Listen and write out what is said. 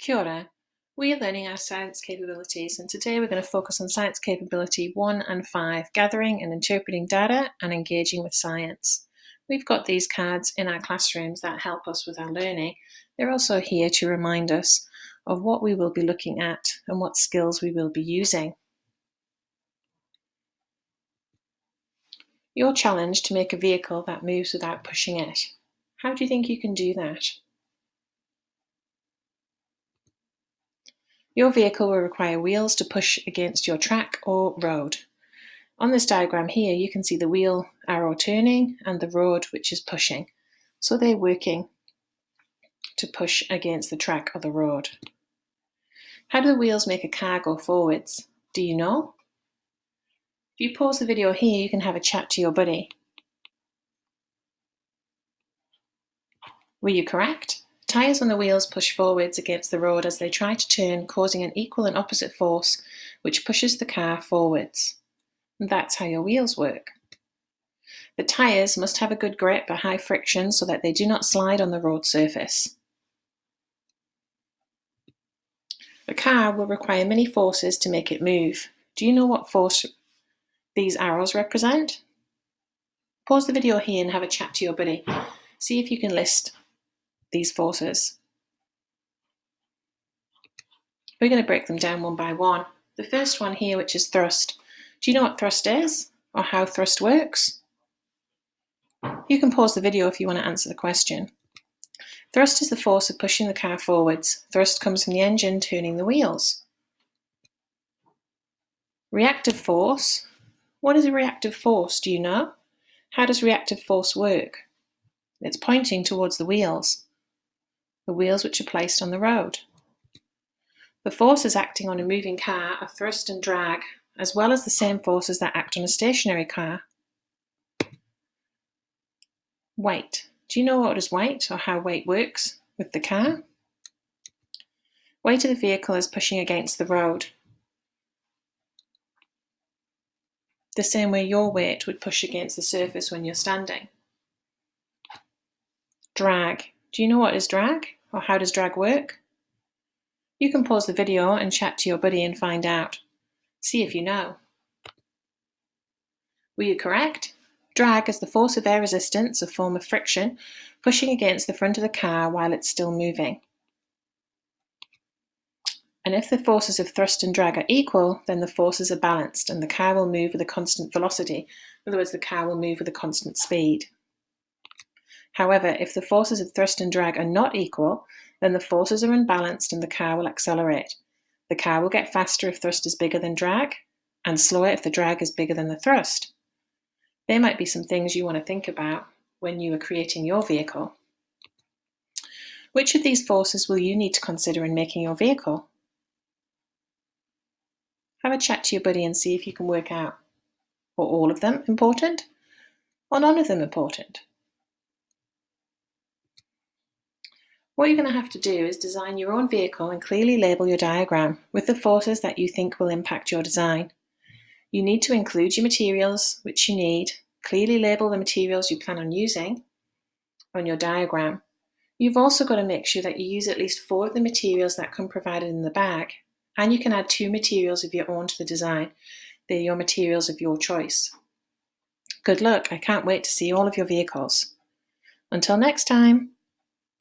Kia ora. We are learning our science capabilities, and today we're going to focus on science capability 1 and 5, gathering and interpreting data and engaging with science. We've got these cards in our classrooms that help us with our learning. They're also here to remind us of what we will be looking at and what skills we will be using. You're challenged to make a vehicle that moves without pushing it. How do you think you can do that? Your vehicle will require wheels to push against your track or road. On this diagram here, you can see the wheel arrow turning and the road which is pushing. So they're working to push against the track or the road. How do the wheels make a car go forwards? Do you know? If you pause the video here, you can have a chat to your buddy. Were you correct? Tyres on the wheels push forwards against the road as they try to turn, causing an equal and opposite force which pushes the car forwards. And that's how your wheels work. The tyres must have a good grip at high friction so that they do not slide on the road surface. The car will require many forces to make it move. Do you know what force these arrows represent? Pause the video here and have a chat to your buddy. See if you can list these forces. We're going to break them down one by one. The first one here, which is thrust. Do you know what thrust is or how thrust works? You can pause the video if you want to answer the question. Thrust is the force of pushing the car forwards. Thrust comes from the engine turning the wheels. Reactive force. What is a reactive force? Do you know? How does reactive force work? It's pointing towards the wheels which are placed on the road. The forces acting on a moving car are thrust and drag, as well as the same forces that act on a stationary car. Weight. Do you know what is weight or how weight works with the car? Weight of the vehicle is pushing against the road, the same way your weight would push against the surface when you're standing. Drag. Do you know what is drag or how does drag work? You can pause the video and chat to your buddy and find out. See if you know. Were you correct? Drag is the force of air resistance, a form of friction, pushing against the front of the car while it's still moving. And if the forces of thrust and drag are equal, then the forces are balanced and the car will move with a constant velocity. In other words, the car will move with a constant speed. However, if the forces of thrust and drag are not equal, then the forces are unbalanced and the car will accelerate. The car will get faster if thrust is bigger than drag, and slower if the drag is bigger than the thrust. There might be some things you want to think about when you are creating your vehicle. Which of these forces will you need to consider in making your vehicle? Have a chat to your buddy and see if you can work out. Are all of them important or none of them important? What you're going to have to do is design your own vehicle and clearly label your diagram with the forces that you think will impact your design. You need to include your materials which you need, clearly label the materials you plan on using on your diagram. You've also got to make sure that you use at least 4 of the materials that come provided in the bag, and you can add 2 materials of your own to the design. They're your materials of your choice. Good luck, I can't wait to see all of your vehicles. Until next time.